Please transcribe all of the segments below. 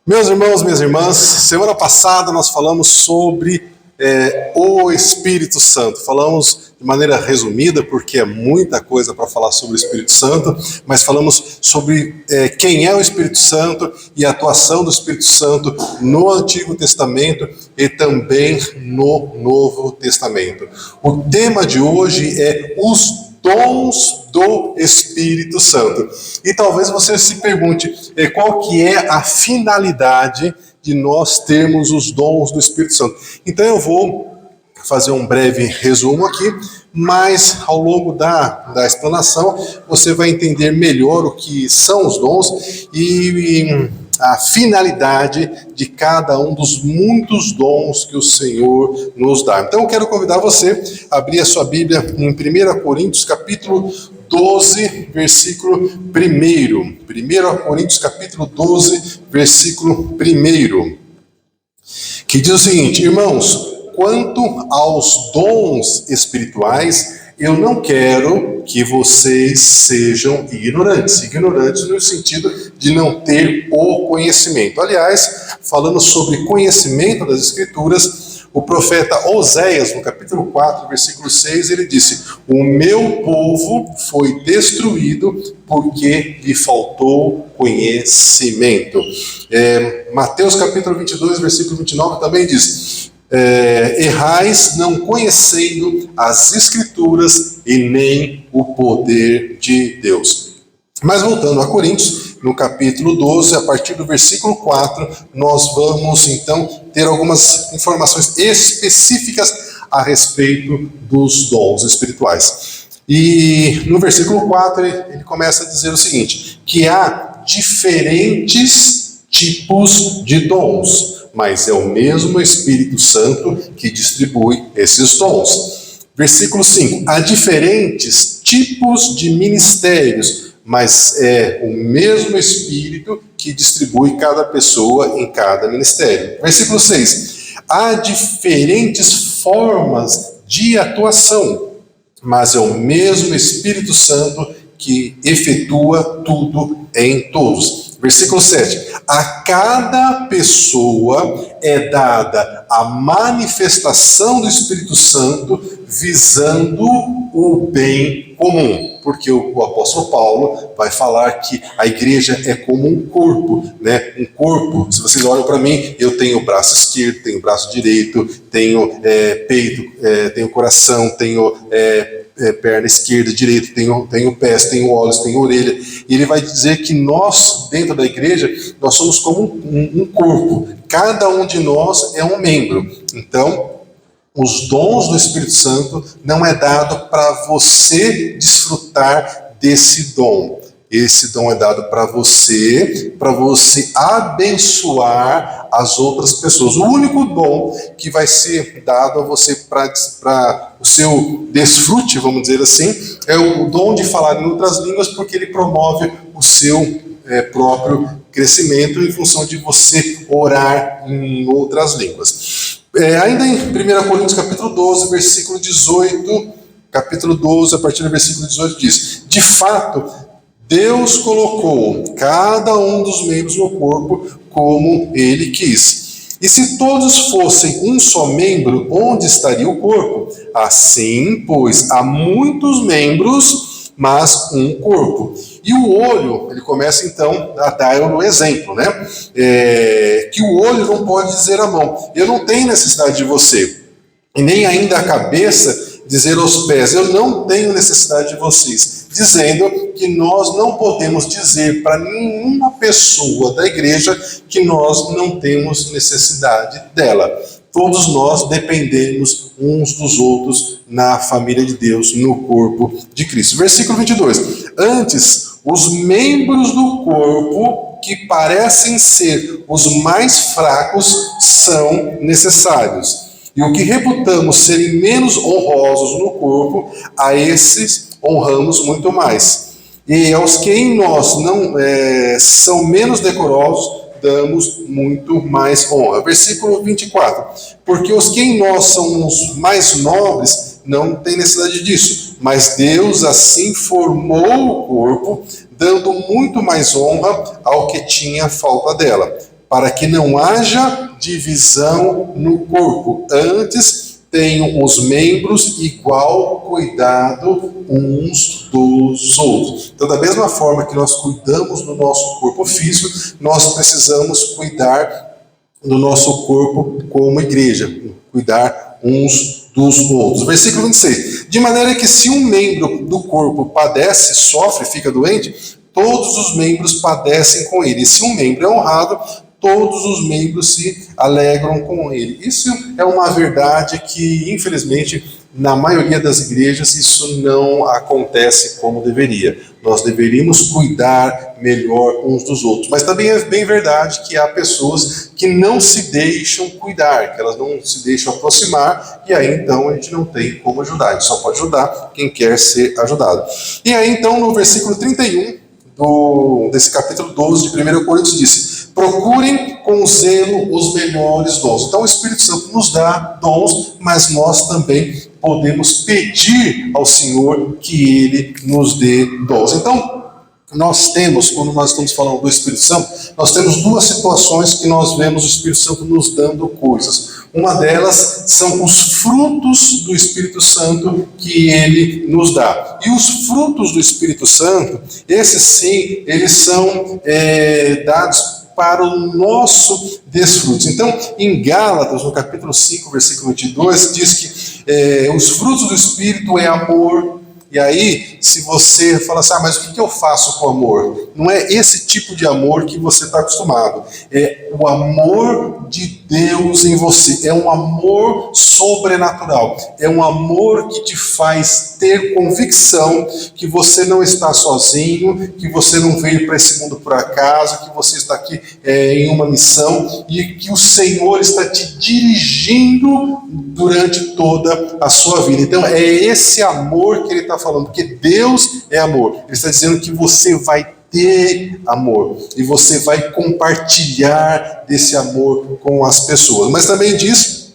Meus irmãos, minhas irmãs, semana passada nós falamos sobre o Espírito Santo. Falamos de maneira resumida, porque é muita coisa para falar sobre o Espírito Santo, mas falamos sobre quem é o Espírito Santo e a atuação do Espírito Santo no Antigo Testamento e também no Novo Testamento. O tema de hoje é os dons do Espírito Santo. E talvez você se pergunte qual que é a finalidade de nós termos os dons do Espírito Santo. Então eu vou fazer um breve resumo aqui, mas ao longo da explanação você vai entender melhor o que são os dons e a finalidade de cada um dos muitos dons que o Senhor nos dá. Então eu quero convidar você a abrir a sua Bíblia em 1 Coríntios capítulo 12, versículo 1. 1 Coríntios capítulo 12, versículo 1. Que diz o seguinte: irmãos, quanto aos dons espirituais, eu não quero que vocês sejam ignorantes. Ignorantes no sentido de não ter o conhecimento. Aliás, falando sobre conhecimento das Escrituras, o profeta Oséias, no capítulo 4, versículo 6, ele disse: o meu povo foi destruído porque lhe faltou conhecimento. Mateus capítulo 22, versículo 29 também diz: errais não conhecendo as Escrituras e nem o poder de Deus. Mas voltando a Coríntios, no capítulo 12, a partir do versículo 4, nós vamos então ter algumas informações específicas a respeito dos dons espirituais. E no versículo 4 ele começa a dizer o seguinte: que há diferentes tipos de dons, mas é o mesmo Espírito Santo que distribui esses dons. Versículo 5: há diferentes tipos de ministérios, mas é o mesmo Espírito que distribui cada pessoa em cada ministério. Versículo 6: há diferentes formas de atuação, mas é o mesmo Espírito Santo que efetua tudo em todos. Versículo 7: a cada pessoa é dada a manifestação do Espírito Santo visando o bem comum. Porque o apóstolo Paulo vai falar que a igreja é como um corpo, né? Um corpo, se vocês olham para mim, eu tenho o braço esquerdo, tenho o braço direito, tenho peito, tenho coração, tenho perna esquerda, direita, tenho pés, tenho olhos, tenho orelha. E ele vai dizer que nós, dentro da igreja, nós somos como um corpo. Cada um de nós é um membro. Então, os dons do Espírito Santo não é dado para você desfrutar desse dom. Esse dom é dado para você abençoar as outras pessoas. O único dom que vai ser dado a você para o seu desfrute, vamos dizer assim, é o dom de falar em outras línguas, porque ele promove o seu próprio crescimento em função de você orar em outras línguas. Ainda em 1 Coríntios capítulo 12, versículo 18, capítulo 12, a partir do versículo 18 diz: de fato, Deus colocou cada um dos membros no corpo como Ele quis. E se todos fossem um só membro, onde estaria o corpo? Assim, pois, há muitos membros, mas um corpo. E o olho, ele começa então a dar um exemplo, né? Que o olho não pode dizer à mão: eu não tenho necessidade de você. E nem ainda a cabeça dizer aos pés: eu não tenho necessidade de vocês. Dizendo que nós não podemos dizer para nenhuma pessoa da igreja que nós não temos necessidade dela. Todos nós dependemos uns dos outros na família de Deus, no corpo de Cristo. Versículo 22. Antes, os membros do corpo que parecem ser os mais fracos são necessários. E o que reputamos serem menos honrosos no corpo, a esses honramos muito mais. E aos que em nós não são menos decorosos, damos muito mais honra. Versículo 24. Porque os que em nós são os mais nobres não têm necessidade disso, mas Deus assim formou o corpo, dando muito mais honra ao que tinha falta dela. para que não haja divisão no corpo. Antes, tenham os membros igual cuidado uns dos outros. Então, da mesma forma que nós cuidamos do nosso corpo físico, nós precisamos cuidar do nosso corpo como igreja, cuidar uns dos outros. Versículo 26. De maneira que se um membro do corpo padece, sofre, fica doente, todos os membros padecem com ele. E se um membro é honrado, todos os membros se alegram com ele. Isso é uma verdade que, infelizmente, na maioria das igrejas, isso não acontece como deveria. Nós deveríamos cuidar melhor uns dos outros. Mas também é bem verdade que há pessoas que não se deixam cuidar, que elas não se deixam aproximar, e aí então a gente não tem como ajudar. A gente só pode ajudar quem quer ser ajudado. E aí então no versículo 31 desse capítulo 12 de 1 Coríntios disse: procurem com zelo os melhores dons. Então o Espírito Santo nos dá dons, mas nós também podemos pedir ao Senhor que Ele nos dê dons. Então, nós temos, quando nós estamos falando do Espírito Santo, nós temos duas situações que nós vemos o Espírito Santo nos dando coisas. Uma delas são os frutos do Espírito Santo que Ele nos dá. E os frutos do Espírito Santo, esses sim, eles são dados para o nosso desfrute. Então, em Gálatas, no capítulo 5, versículo 22, diz que os frutos do Espírito é amor. E aí, se você fala assim, mas o que eu faço com amor? Não é esse tipo de amor que você está acostumado. É o amor de Deus em você. É um amor sobrenatural. É um amor que te faz ter convicção que você não está sozinho, que você não veio para esse mundo por acaso, que você está aqui em uma missão e que o Senhor está te dirigindo durante toda a sua vida. Então, é esse amor que Ele está falando, porque Deus é amor. Ele está dizendo que você vai ter amor e você vai compartilhar desse amor com as pessoas. Mas também diz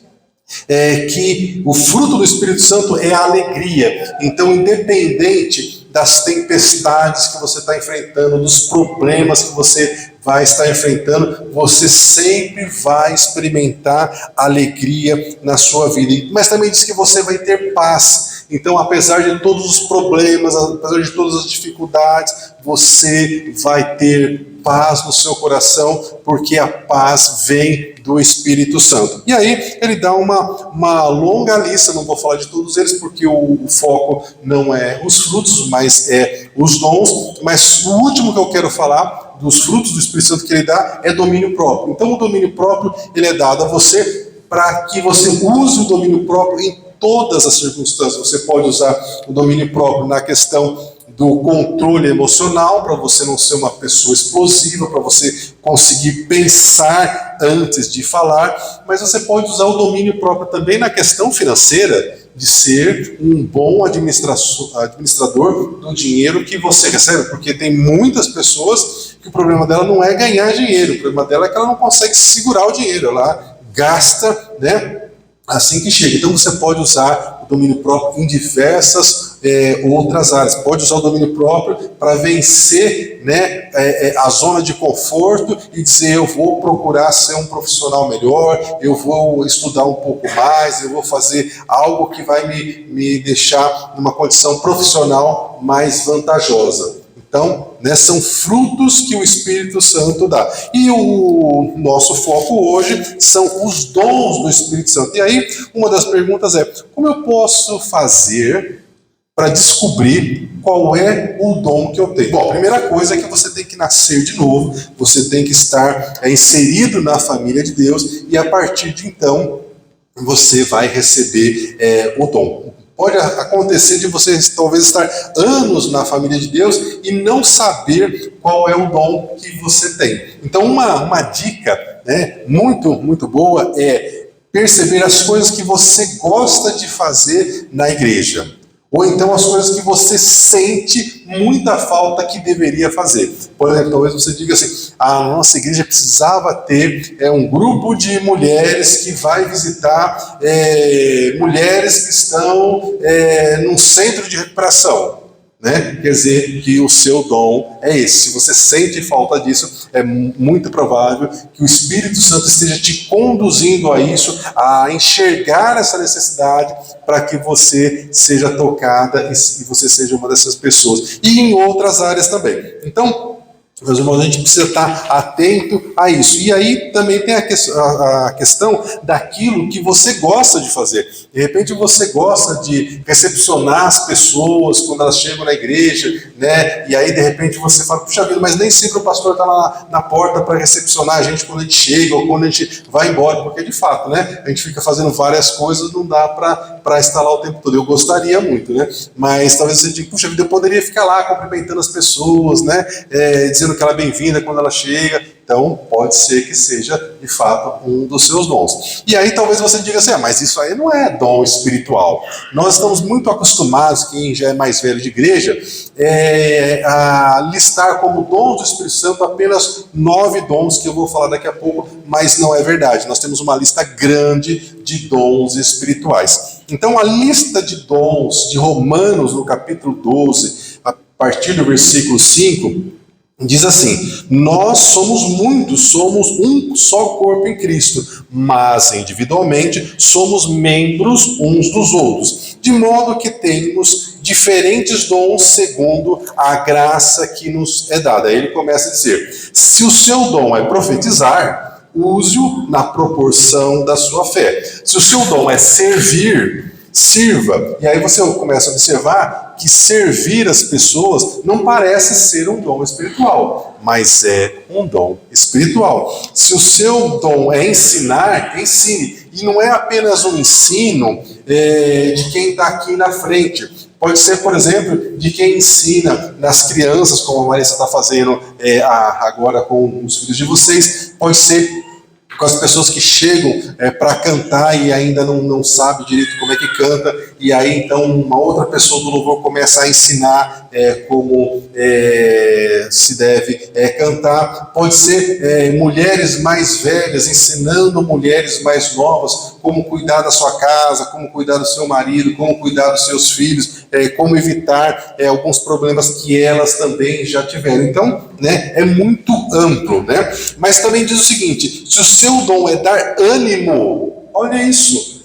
que o fruto do Espírito Santo é a alegria. Então, independente das tempestades que você está enfrentando, dos problemas que você vai estar enfrentando, você sempre vai experimentar alegria na sua vida. Mas também diz que você vai ter paz. Então, apesar de todos os problemas, apesar de todas as dificuldades, você vai ter paz no seu coração, porque a paz vem do Espírito Santo. E aí, ele dá uma longa lista, não vou falar de todos eles, porque o foco não é os frutos, mas é os dons. Mas o último que eu quero falar, dos frutos do Espírito Santo que ele dá, é domínio próprio. Então, o domínio próprio, ele é dado a você para que você use o domínio próprio em todas as circunstâncias. Você pode usar o domínio próprio na questão do controle emocional, para você não ser uma pessoa explosiva, para você conseguir pensar antes de falar, mas você pode usar o domínio próprio também na questão financeira, de ser um bom administrador do dinheiro que você recebe, porque tem muitas pessoas que o problema dela não é ganhar dinheiro, o problema dela é que ela não consegue segurar o dinheiro, ela gasta, né, assim que chega. Então você pode usar o domínio próprio em diversas outras áreas. Pode usar o domínio próprio para vencer, né, a zona de conforto e dizer: eu vou procurar ser um profissional melhor, eu vou estudar um pouco mais, eu vou fazer algo que vai me deixar numa condição profissional mais vantajosa. Então, né, são frutos que o Espírito Santo dá. E o nosso foco hoje são os dons do Espírito Santo. E aí, uma das perguntas é: como eu posso fazer para descobrir qual é o dom que eu tenho? Bom, a primeira coisa é que você tem que nascer de novo, você tem que estar inserido na família de Deus, e a partir de então, você vai receber o dom. Pode acontecer de você talvez estar anos na família de Deus e não saber qual é o dom que você tem. Então, uma dica, né, muito boa é perceber as coisas que você gosta de fazer na igreja. Ou então as coisas que você sente muita falta que deveria fazer. Por exemplo, talvez você diga assim: a nossa igreja precisava ter um grupo de mulheres que vai visitar mulheres que estão num centro de recuperação. né? Quer dizer que o seu dom é esse. Se você sente falta disso, é muito provável que o Espírito Santo esteja te conduzindo a isso, a enxergar essa necessidade para que você seja tocada e você seja uma dessas pessoas. E em outras áreas também. Então, meus irmãos, a gente precisa estar atento a isso. E aí também tem a questão daquilo que você gosta de fazer. De repente você gosta de recepcionar as pessoas quando elas chegam na igreja, né? E aí de repente você fala, puxa vida, mas nem sempre o pastor está lá na porta para recepcionar a gente quando a gente chega ou quando a gente vai embora, porque de fato, né? A gente fica fazendo várias coisas, não dá para estar lá o tempo todo. Eu gostaria muito, né? Mas talvez você diga, puxa vida, eu poderia ficar lá cumprimentando as pessoas, né? Dizendo que ela é bem-vinda quando ela chega. Então, pode ser que seja, de fato, um dos seus dons. E aí talvez você diga assim, mas isso aí não é dom espiritual. Nós estamos muito acostumados, quem já é mais velho de igreja, a listar como dons do Espírito Santo apenas 9 dons, que eu vou falar daqui a pouco, mas não é verdade. Nós temos uma lista grande de dons espirituais. Então, a lista de dons de Romanos, no capítulo 12, a partir do versículo 5, diz assim, nós somos muitos, somos um só corpo em Cristo, mas individualmente somos membros uns dos outros, de modo que temos diferentes dons segundo a graça que nos é dada. Aí ele começa a dizer, se o seu dom é profetizar, use-o na proporção da sua fé. Se o seu dom é servir, sirva. E aí você começa a observar que servir as pessoas não parece ser um dom espiritual, mas é um dom espiritual. Se o seu dom é ensinar, ensine. E não é apenas um ensino de quem está aqui na frente. Pode ser, por exemplo, de quem ensina nas crianças, como a Marissa está fazendo agora com os filhos de vocês. Pode ser com as pessoas que chegam para cantar e ainda não sabe direito como é que canta, e aí então uma outra pessoa do louvor começa a ensinar como se deve cantar. Pode ser mulheres mais velhas ensinando mulheres mais novas como cuidar da sua casa, como cuidar do seu marido, como cuidar dos seus filhos, como evitar alguns problemas que elas também já tiveram. Então, né, é muito amplo, né? Mas também diz o seguinte, se o seu dom é dar ânimo, olha isso,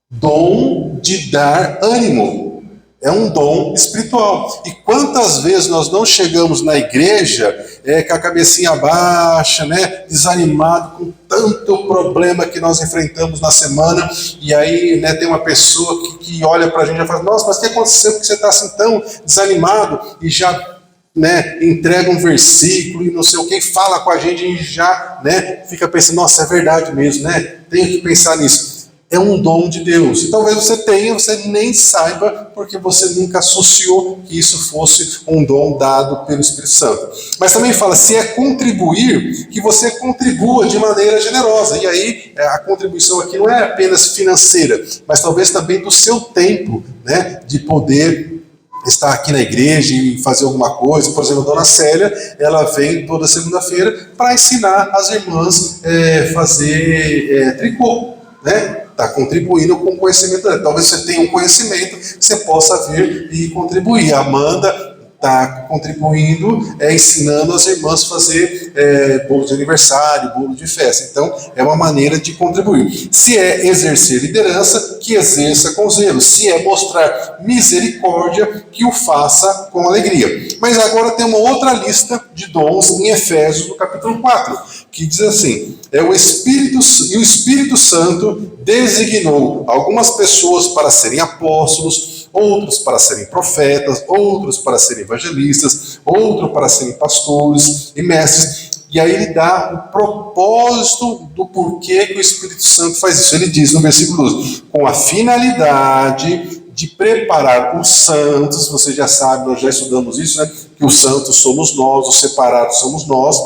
dom de dar ânimo, é um dom espiritual. E quantas vezes nós não chegamos na igreja com a cabecinha baixa, né, desanimado com tanto problema que nós enfrentamos na semana, e aí, né, tem uma pessoa que olha pra gente e fala, nossa, mas o que aconteceu que você está assim tão desanimado? E já, né, entrega um versículo e não sei o que, fala com a gente e já, né, fica pensando, nossa, é verdade mesmo, né, tenho que pensar nisso. É um dom de Deus. E talvez você tenha, você nem saiba, porque você nunca associou que isso fosse um dom dado pelo Espírito Santo. Mas também fala, se é contribuir, que você contribua de maneira generosa. E aí, a contribuição aqui não é apenas financeira, mas talvez também do seu tempo, né, de poder estar aqui na igreja e fazer alguma coisa. Por exemplo, a dona Célia, ela vem toda segunda-feira para ensinar as irmãs a fazer tricô, né? Está contribuindo com o conhecimento dela. Talvez você tenha um conhecimento que você possa vir e contribuir. A Amanda está contribuindo, ensinando as irmãs a fazer bolo de aniversário, bolo de festa. Então, é uma maneira de contribuir. Se é exercer liderança, que exerça com zelo. Se é mostrar misericórdia, que o faça com alegria. Mas agora tem uma outra lista de dons em Efésios, no capítulo 4, que diz assim, o Espírito Santo designou algumas pessoas para serem apóstolos, outros para serem profetas, outros para serem evangelistas, outros para serem pastores e mestres. E aí ele dá o propósito do porquê que o Espírito Santo faz isso. Ele diz no versículo 12, com a finalidade de preparar os santos, você já sabe, nós já estudamos isso, né? Que os santos somos nós, os separados somos nós,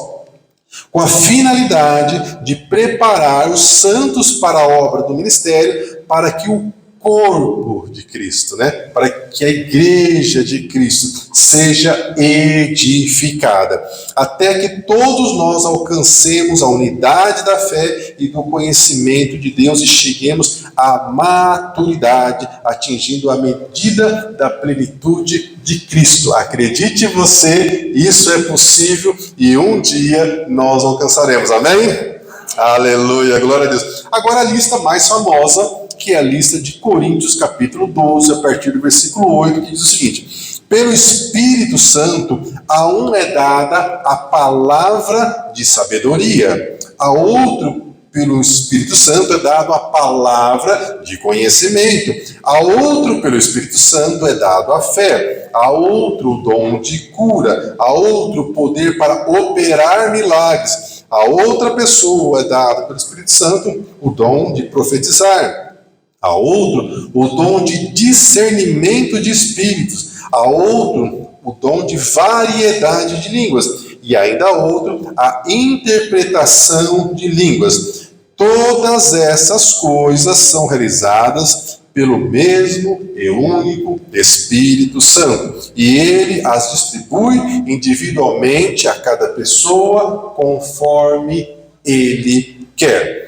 com a finalidade de preparar os santos para a obra do ministério, para que o corpo de Cristo, né? Para que a igreja de Cristo seja edificada, até que todos nós alcancemos a unidade da fé e do conhecimento de Deus e cheguemos à maturidade, atingindo a medida da plenitude de Cristo. Acredite você, isso é possível e um dia nós alcançaremos. Amém? Aleluia, glória a Deus. Agora a lista mais famosa, que é a lista de Coríntios, capítulo 12, a partir do versículo 8, que diz o seguinte: pelo Espírito Santo, a um é dada a palavra de sabedoria, a outro, pelo Espírito Santo, é dado a palavra de conhecimento, a outro, pelo Espírito Santo, é dado a fé, a outro, o dom de cura, a outro, o poder para operar milagres, a outra pessoa é dado pelo Espírito Santo o dom de profetizar, a outro o dom de discernimento de espíritos, a outro o dom de variedade de línguas, e ainda a outro a interpretação de línguas. Todas essas coisas são realizadas pelo mesmo e único Espírito Santo, e ele as distribui individualmente a cada pessoa conforme ele quer.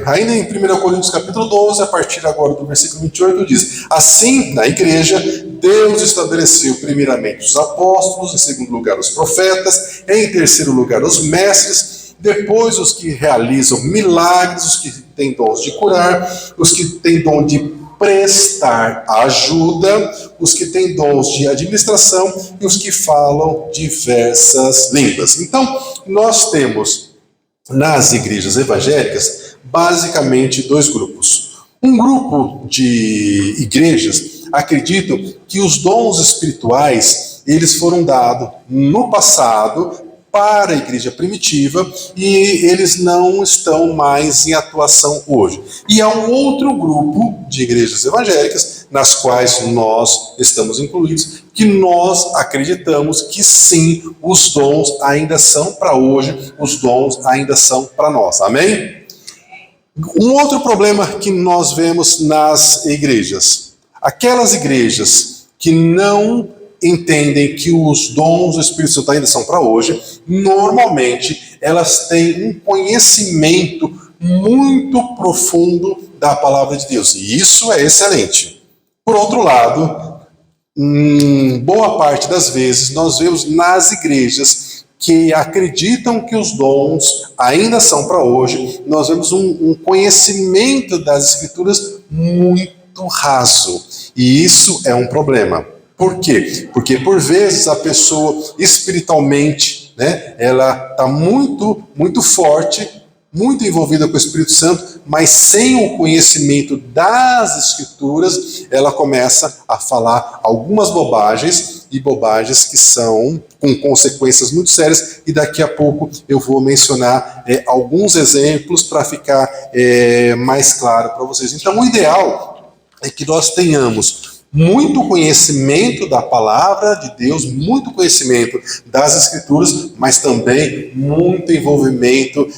Ainda em 1 Coríntios capítulo 12, a partir agora do versículo 28, diz: assim, na igreja, Deus estabeleceu primeiramente os apóstolos, em segundo lugar os profetas, em terceiro lugar os mestres, depois os que realizam milagres, os que têm dons de curar, os que têm dom de prestar ajuda, os que têm dons de administração e os que falam diversas línguas. Então, nós temos nas igrejas evangélicas basicamente dois grupos. Um grupo de igrejas acreditam que os dons espirituais eles foram dados no passado para a igreja primitiva e eles não estão mais em atuação hoje. E há um outro grupo de igrejas evangélicas, nas quais nós estamos incluídos, que nós acreditamos que sim, os dons ainda são para hoje, os dons ainda são para nós. Amém? Um outro problema que nós vemos nas igrejas, aquelas igrejas que não entendem que os dons do Espírito Santo ainda são para hoje, normalmente elas têm um conhecimento muito profundo da palavra de Deus, e isso é excelente. Por outro lado, boa parte das vezes nós vemos nas igrejas que acreditam que os dons ainda são para hoje, nós vemos um conhecimento das Escrituras muito raso, e isso é um problema. Por quê? Porque por vezes a pessoa espiritualmente, né, ela está muito forte, muito envolvida com o Espírito Santo, mas sem o conhecimento das Escrituras, ela começa a falar algumas bobagens, e bobagens que são com consequências muito sérias, e daqui a pouco eu vou mencionar alguns exemplos para ficar mais claro para vocês. Então o ideal é que nós tenhamos muito conhecimento da palavra de Deus, muito conhecimento das Escrituras, mas também muito envolvimento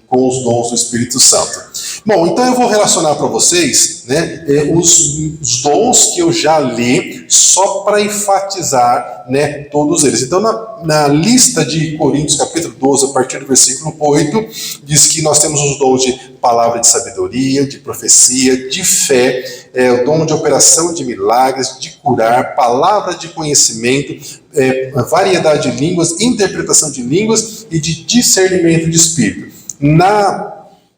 com os dons do Espírito Santo. Bom, então eu vou relacionar para vocês, né, os dons que eu já li, só para enfatizar, né, todos eles. Então, na lista de Coríntios, capítulo 12, a partir do versículo 8, diz que nós temos os dons de palavra de sabedoria, de profecia, de fé, o dom de operação de milagres, de curar, palavra de conhecimento, variedade de línguas, interpretação de línguas e de discernimento de espírito. Na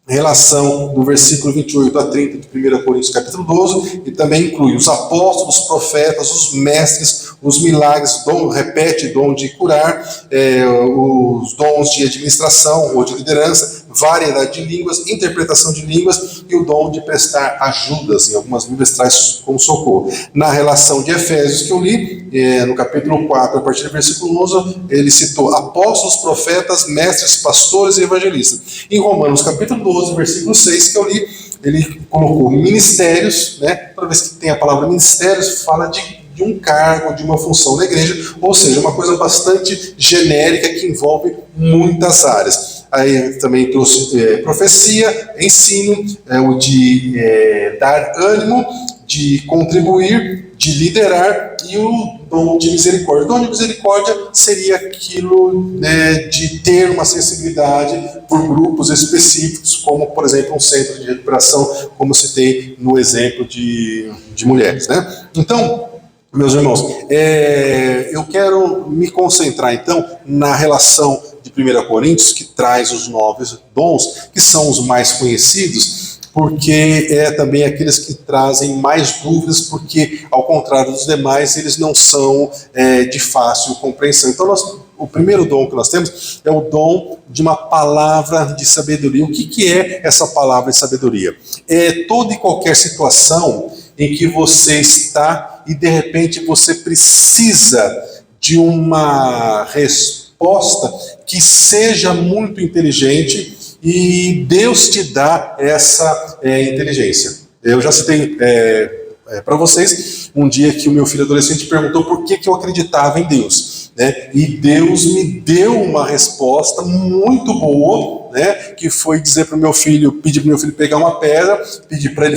relação do versículo 28 a 30 de 1 Coríntios capítulo 12, e também inclui os apóstolos, os profetas, os mestres, os milagres, repete dom de curar, os dons de administração ou de liderança, variedade de línguas, interpretação de línguas e o dom de prestar ajudas, em algumas Bíblias traz como socorro. Na relação de Efésios que eu li, no capítulo 4, a partir do versículo 11, ele citou apóstolos, profetas, mestres, pastores e evangelistas. Em Romanos capítulo 12, versículo 6 que eu li, ele colocou ministérios, né? Toda vez que tem a palavra ministérios, fala de um cargo, de uma função na igreja, ou seja, uma coisa bastante genérica que envolve muitas áreas. Aí também trouxe profecia, ensino, o de dar ânimo, de contribuir, de liderar, e o dom de misericórdia. O dom de misericórdia seria aquilo, né, de ter uma sensibilidade por grupos específicos, como, por exemplo, um centro de recuperação, como citei no exemplo de mulheres, né? Então, meus irmãos, eu quero me concentrar, então, na relação de 1 Coríntios, que traz os 9 dons, que são os mais conhecidos, porque é também aqueles que trazem mais dúvidas, porque, ao contrário dos demais, eles não são de fácil compreensão. Então, o primeiro dom que nós temos é o dom de uma palavra de sabedoria. O que é essa palavra de sabedoria? É toda e qualquer situação em que você está e, de repente, você precisa de uma resposta que seja muito inteligente, e Deus te dá essa inteligência. Eu já citei para vocês um dia que o meu filho adolescente perguntou por que eu acreditava em Deus, né? E Deus me deu uma resposta muito boa, né? Que foi dizer para o meu filho, pedir para o meu filho pegar uma pedra, pedir para ele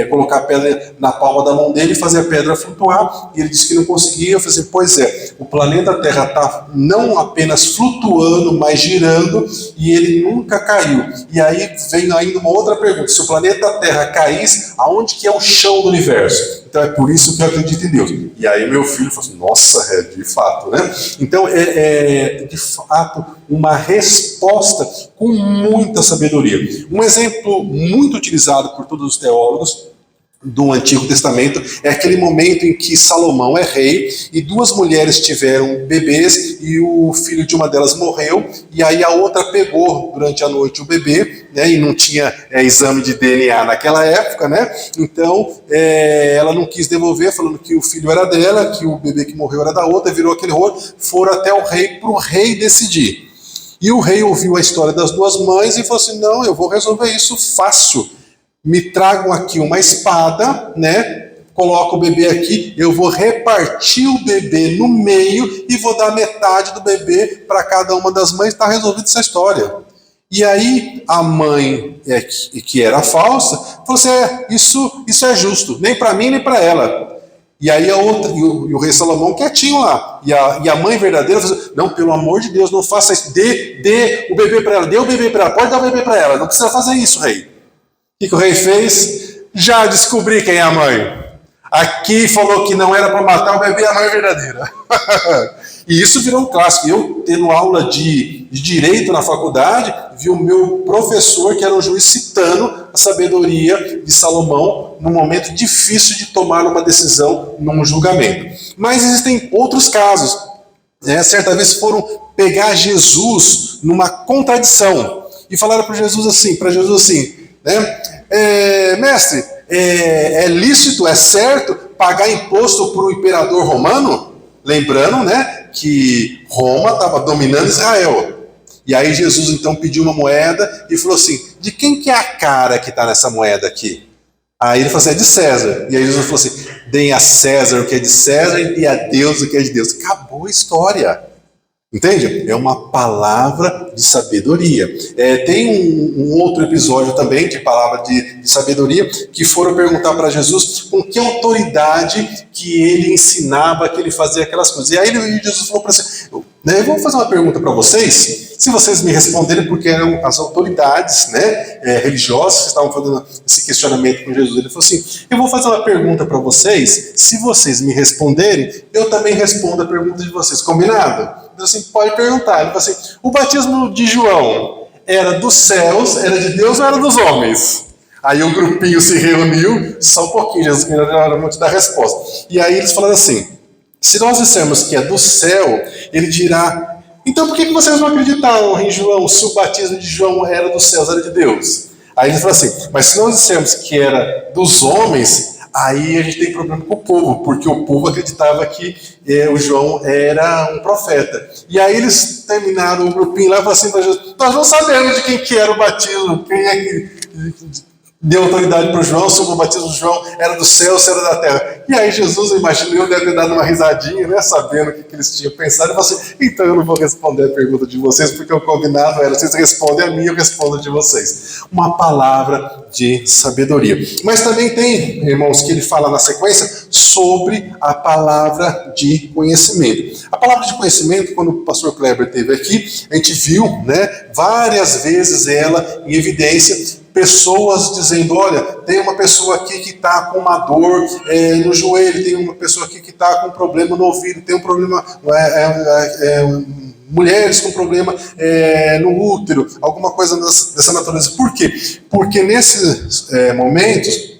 colocar a pedra na palma da mão dele e fazer a pedra flutuar, e ele disse que não conseguia. Eu falei assim, pois é, o planeta Terra está não apenas flutuando, mas girando, e ele nunca caiu. E aí vem ainda uma outra pergunta: se o planeta Terra caísse, aonde que é o chão do universo? Então é por isso que eu acredito em Deus. E aí meu filho falou assim, nossa, de fato, né? Então de fato uma resposta com muita sabedoria. Um exemplo muito utilizado por todos os teólogos do Antigo Testamento é aquele momento em que Salomão é rei e duas mulheres tiveram bebês e o filho de uma delas morreu, e aí a outra pegou durante a noite o bebê, né, e não tinha exame de DNA naquela época, né? Então ela não quis devolver, falando que o filho era dela, que o bebê que morreu era da outra, virou aquele rolo. Foram até o rei para o rei decidir. E o rei ouviu a história das duas mães e falou assim, não, eu vou resolver isso fácil. Me tragam aqui uma espada, né? Coloca o bebê aqui, eu vou repartir o bebê no meio e vou dar metade do bebê para cada uma das mães. Está resolvida essa história. E aí a mãe, que era falsa, falou assim, isso é justo, nem para mim nem para ela. E aí a outra, e o rei Salomão quietinho lá. E a mãe verdadeira falou assim, não, pelo amor de Deus, não faça isso. Dê o bebê para ela, dê o bebê para ela, pode dar o bebê para ela, não precisa fazer isso, rei. O que o rei fez? Já descobri quem é a mãe. Aqui falou que não era para matar o bebê, a mãe verdadeira. E isso virou um clássico. Eu, tendo aula de direito na faculdade, vi o meu professor, que era um juiz, citando a sabedoria de Salomão num momento difícil de tomar uma decisão num julgamento. Mas existem outros casos. Certa vez foram pegar Jesus numa contradição e falaram para Jesus assim, né? Mestre, é lícito, é certo pagar imposto para o imperador romano? Lembrando, né, que Roma estava dominando Israel. E aí Jesus então pediu uma moeda e falou assim, de quem que é a cara que está nessa moeda aqui? Aí ele falou assim, é de César. E aí Jesus falou assim, deem a César o que é de César e a Deus o que é de Deus. Acabou a história. Entende? É uma palavra de sabedoria. Tem um outro episódio também de palavra de sabedoria, que foram perguntar para Jesus com que autoridade que ele ensinava, que ele fazia aquelas coisas. E aí Jesus falou para você, eu vou fazer uma pergunta para vocês, se vocês me responderem, porque eram as autoridades, né, religiosas que estavam fazendo esse questionamento com Jesus. Ele falou assim, eu vou fazer uma pergunta para vocês, se vocês me responderem, eu também respondo a pergunta de vocês. Combinado? Assim, pode perguntar. Ele falou assim, o batismo de João era dos céus, era de Deus ou era dos homens? Aí o grupinho se reuniu, só um pouquinho, Jesus que era muito da resposta. E aí eles falaram assim, se nós dissermos que é do céu, ele dirá, então por que vocês não acreditaram em João, se o batismo de João era dos céus, era de Deus? Aí ele falou assim, mas se nós dissermos que era dos homens, aí a gente tem problema com o povo, porque o povo acreditava que o João era um profeta. E aí eles terminaram o grupinho lá e falaram assim para Jesus, nós não sabemos de quem que era o batismo, deu autoridade para o João, sobre o batismo do João, era do céu, se era da terra. E aí Jesus, eu imagino, deve ter dado uma risadinha, né, sabendo o que eles tinham pensado, e falou assim, então eu não vou responder a pergunta de vocês, porque o combinado era, vocês respondem a mim, eu respondo a de vocês. Uma palavra de sabedoria. Mas também tem, irmãos, que ele fala na sequência sobre a palavra de conhecimento. A palavra de conhecimento, quando o pastor Kleber esteve aqui, a gente viu, né, várias vezes ela em evidência, pessoas dizendo, olha, tem uma pessoa aqui que está com uma dor no joelho, tem uma pessoa aqui que está com um problema no ouvido, tem um problema, mulheres com problema no útero, alguma coisa dessa natureza. Por quê? Porque nesses momentos,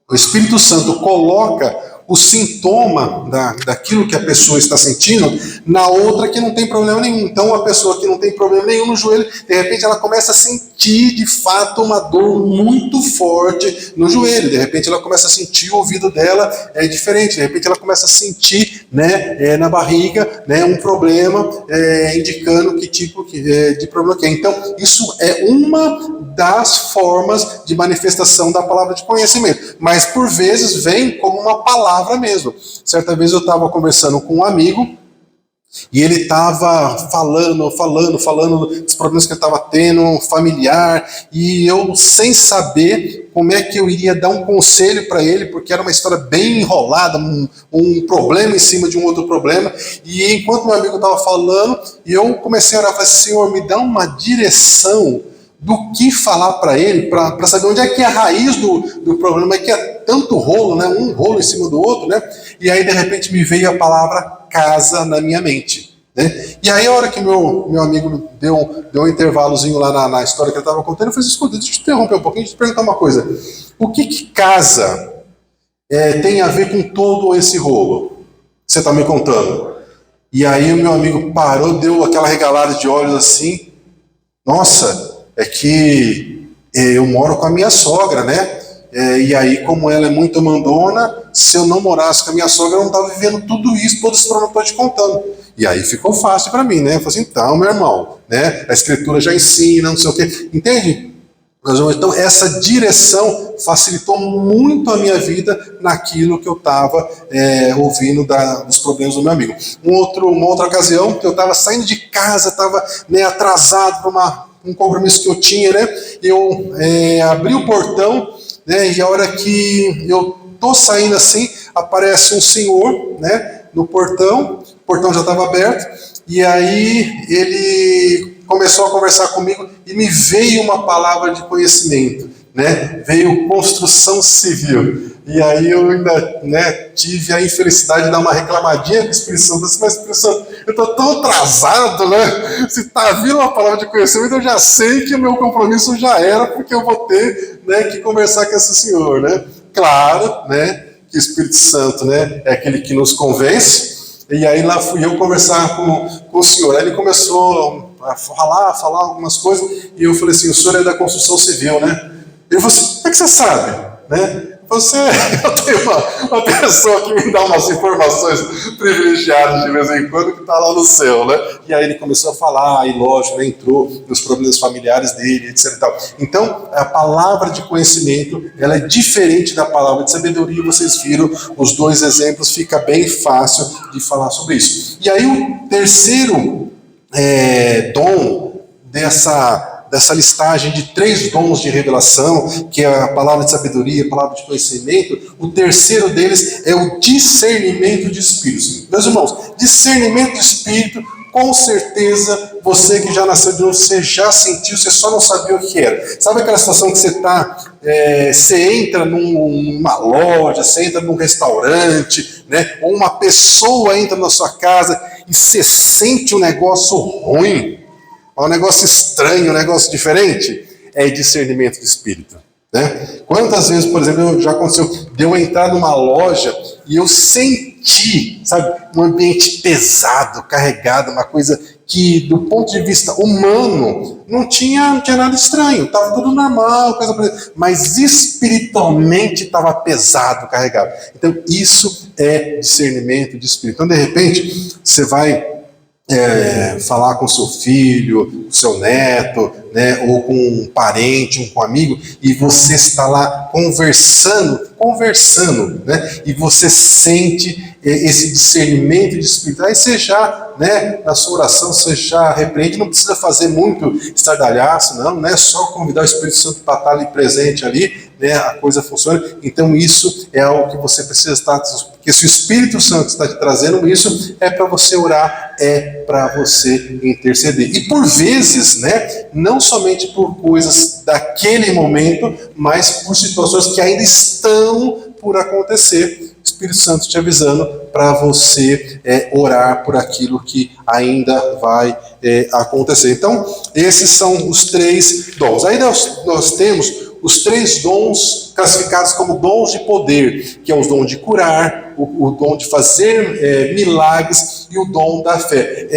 o Espírito Santo coloca o sintoma daquilo que a pessoa está sentindo na outra que não tem problema nenhum. Então, a pessoa que não tem problema nenhum no joelho, de repente ela começa a sentir de fato uma dor muito forte no joelho. De repente ela começa a sentir o ouvido dela diferente. De repente ela começa a sentir, né, na barriga, né, um problema indicando que tipo de problema que é. Então, isso é uma das formas de manifestação da palavra de conhecimento. Mas, por vezes, vem como uma palavra mesmo. Certa vez eu estava conversando com um amigo e ele estava falando dos problemas que ele estava tendo, familiar, e eu, sem saber como é que eu iria dar um conselho para ele, porque era uma história bem enrolada, um problema em cima de um outro problema, e enquanto meu amigo estava falando, eu comecei a orar, falei, Senhor, me dá uma direção do que falar para ele, para saber onde é que é a raiz do problema, é que é tanto rolo, né? Um rolo em cima do outro, né? E aí de repente me veio a palavra casa na minha mente, né? E aí a hora que meu amigo deu um intervalozinho lá na história que ele estava contando, eu falei, escuta, deixa eu te interromper um pouquinho, deixa eu te perguntar uma coisa, o que casa tem a ver com todo esse rolo que você está me contando? E aí o meu amigo parou, deu aquela regalada de olhos assim, nossa, é que eu moro com a minha sogra, né? E aí, como ela é muito mandona, se eu não morasse com a minha sogra, eu não estava vivendo tudo isso, todo esse problema que eu estou te contando. E aí ficou fácil para mim, né? Eu falei assim, então, meu irmão, né? A escritura já ensina, não sei o quê. Entende? Então, essa direção facilitou muito a minha vida naquilo que eu estava ouvindo dos problemas do meu amigo. Uma outra ocasião, que eu estava saindo de casa, estava atrasado para um compromisso que eu tinha, né? Eu abri o portão, né? E a hora que eu tô saindo assim, aparece um senhor, né? No portão, o portão já estava aberto, e aí ele começou a conversar comigo e me veio uma palavra de conhecimento, né? Veio construção civil. E aí eu ainda, né, tive a infelicidade de dar uma reclamadinha com o Espírito Santo, mas Espírito Santo, eu estou tão atrasado, né? Se está vindo uma palavra de conhecimento, eu já sei que o meu compromisso já era, porque eu vou ter, né, que conversar com esse senhor, né? Claro, né, que o Espírito Santo, né, é aquele que nos convence. E aí lá fui eu conversar com o senhor. Aí ele começou a falar algumas coisas, e eu falei assim, o senhor é da construção civil, né? Ele falou assim, como é que você sabe? Né? Eu tenho uma pessoa que me dá umas informações privilegiadas de vez em quando, que está lá no céu, né? E aí ele começou a falar, e lógico, né, entrou nos problemas familiares dele, etc. E tal. Então, a palavra de conhecimento, ela é diferente da palavra de sabedoria, vocês viram os dois exemplos, fica bem fácil de falar sobre isso. E aí o terceiro dom dessa listagem de 3 dons de revelação, que é a palavra de sabedoria, a palavra de conhecimento, o terceiro deles é o discernimento de espíritos. Meus irmãos, discernimento de espírito, com certeza, você que já nasceu de novo, você já sentiu, você só não sabia o que era. Sabe aquela situação que você entra numa loja, você entra num restaurante, né? Ou uma pessoa entra na sua casa e você sente um negócio ruim, um negócio estranho, um negócio diferente? É discernimento de espírito, né? Quantas vezes, por exemplo, já aconteceu de eu entrar numa loja e eu senti, sabe, um ambiente pesado, carregado, uma coisa que, do ponto de vista humano, não tinha nada estranho, estava tudo normal, mas espiritualmente estava pesado, carregado. Então, isso é discernimento de espírito. Então, de repente, você vai falar com seu filho, com seu neto, né, ou com um parente, ou com um amigo, e você está lá conversando, né, e você sente esse discernimento de espírito. Aí você já, né, na sua oração, você já repreende, não precisa fazer muito estardalhaço, não é só convidar o Espírito Santo para estar ali presente ali, né, a coisa funciona. Então isso é algo que você precisa estar, porque se o Espírito Santo está te trazendo isso, é para você orar, é para você interceder. E por vezes, né, não somente por coisas daquele momento, mas por situações que ainda estão por acontecer, o Espírito Santo te avisando para você orar por aquilo que ainda vai acontecer. Então, esses são os 3 dons. Aí nós temos os 3 dons classificados como dons de poder, que é o dom de curar, o dom de fazer milagres e o dom da fé.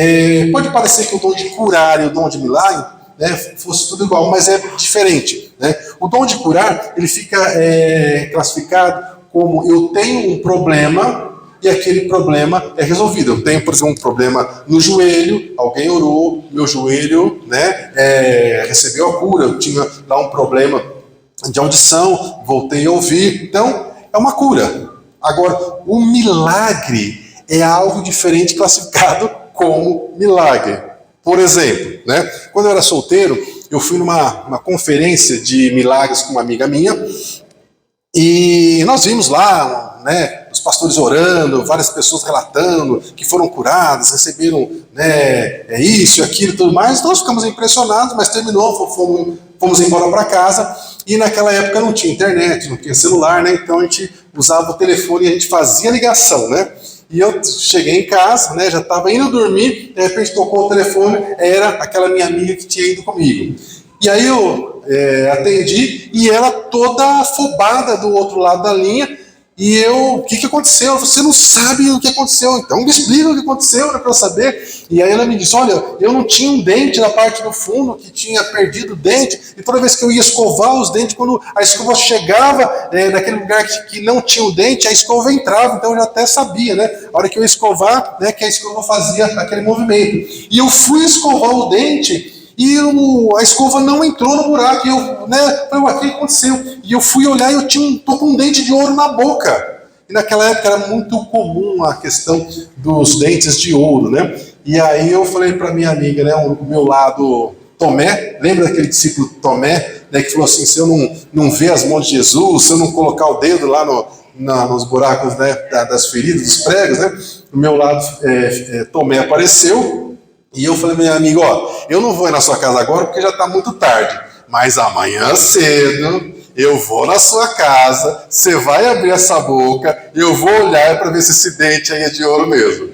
Pode parecer que o dom de curar e o dom de milagre, né, fosse tudo igual, mas é diferente, né? O dom de curar, ele fica classificado como eu tenho um problema e aquele problema é resolvido. Eu tenho, por exemplo, um problema no joelho, alguém orou, meu joelho, né, recebeu a cura. Eu tinha lá um problema de audição, voltei a ouvir. Então, é uma cura. Agora, o milagre é algo diferente classificado como milagre. Por exemplo, né, quando eu era solteiro, eu fui numa conferência de milagres com uma amiga minha, e nós vimos lá, né, os pastores orando, várias pessoas relatando que foram curadas, receberam, né, isso e aquilo e tudo mais. Nós ficamos impressionados, mas terminou, fomos embora para casa. E naquela época não tinha internet, não tinha celular, né? Então a gente usava o telefone e a gente fazia ligação, né? E eu cheguei em casa, né, já estava indo dormir, de repente tocou o telefone, era aquela minha amiga que tinha ido comigo. E aí eu atendi, e ela toda afobada do outro lado da linha, e eu, o que aconteceu? Você não sabe o que aconteceu, então me explica o que aconteceu, né, para eu saber. E aí ela me disse, olha, eu não tinha um dente na parte do fundo, que tinha perdido o dente, e toda vez que eu ia escovar os dentes, quando a escova chegava naquele lugar que não tinha o dente, a escova entrava, então eu já até sabia, né, a hora que eu ia escovar, né, que a escova fazia aquele movimento. E eu fui escovar o dente, e a escova não entrou no buraco, e eu, né, falei, o que aconteceu? E eu fui olhar e eu tô com um dente de ouro na boca. E naquela época era muito comum a questão dos dentes de ouro, né? E aí eu falei para minha amiga, né, o meu lado Tomé, lembra daquele discípulo Tomé, né, que falou assim, se eu não ver as mãos de Jesus, se eu não colocar o dedo lá nos buracos, né, das feridas, dos pregos, né, o meu lado Tomé apareceu. E eu falei, meu amigo, ó, eu não vou ir na sua casa agora porque já está muito tarde, mas amanhã cedo eu vou na sua casa, você vai abrir essa boca, eu vou olhar para ver se esse dente aí é de ouro mesmo.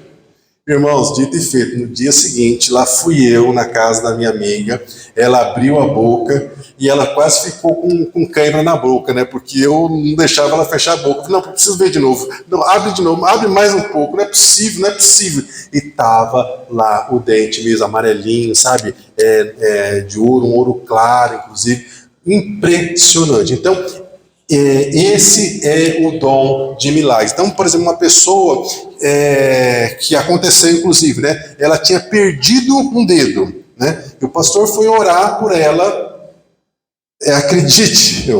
Irmãos, dito e feito, no dia seguinte, lá fui eu na casa da minha amiga, ela abriu a boca e ela quase ficou com cãibra na boca, né? Porque eu não deixava ela fechar a boca. Eu falei, não, preciso ver de novo. Não, abre de novo, abre mais um pouco, não é possível, não é possível. E tava lá o dente mesmo, amarelinho, sabe? De ouro, um ouro claro, inclusive. Impressionante. Então, esse é o dom de milagres. Então, por exemplo, uma pessoa que aconteceu, inclusive, né? Ela tinha perdido um dedo, né? E o pastor foi orar por ela. Acredite,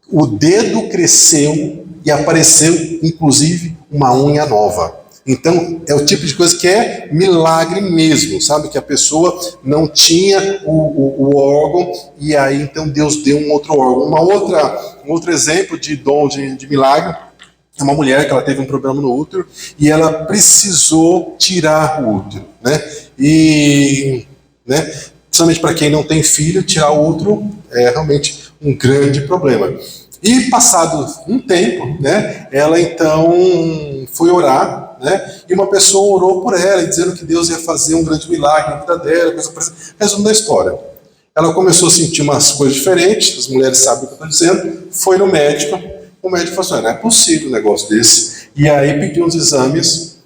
o dedo cresceu e apareceu, inclusive, uma unha nova. Então, é o tipo de coisa que é milagre mesmo, sabe? Que a pessoa não tinha o órgão, e aí, então, Deus deu um outro órgão. Um outro exemplo de dom de milagre é uma mulher que ela teve um problema no útero, e ela precisou tirar o útero, né? E, né, principalmente para quem não tem filho, tirar o útero é realmente um grande problema. E passado um tempo, né, ela então foi orar, né, e uma pessoa orou por ela, dizendo que Deus ia fazer um grande milagre na vida dela, coisa parecida. Resumo da história. Ela começou a sentir umas coisas diferentes, as mulheres sabem o que eu estou dizendo, foi no médico, o médico falou assim, não é possível um negócio desse. E aí pediu uns exames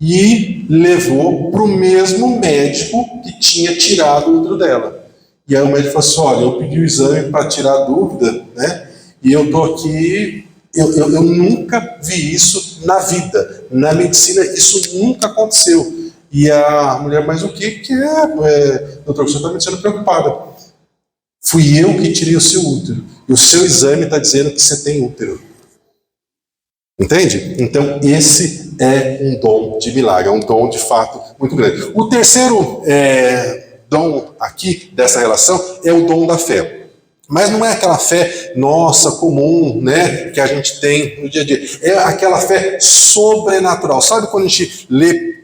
e levou para o mesmo médico que tinha tirado o útero dela. E aí o médico falou assim, olha, eu pedi o exame para tirar a dúvida, né? E eu estou aqui, eu nunca vi isso na vida. Na medicina isso nunca aconteceu. E a mulher, mas o que é? Doutor, você está me sendo preocupada. Fui eu que tirei o seu útero. E o seu exame está dizendo que você tem útero. Entende? Então, esse é um dom de milagre, é um dom de fato muito grande. O terceiro dom aqui dessa relação é o dom da fé. Mas não é aquela fé nossa, comum, né, que a gente tem no dia a dia. É aquela fé sobrenatural. Sabe quando a gente lê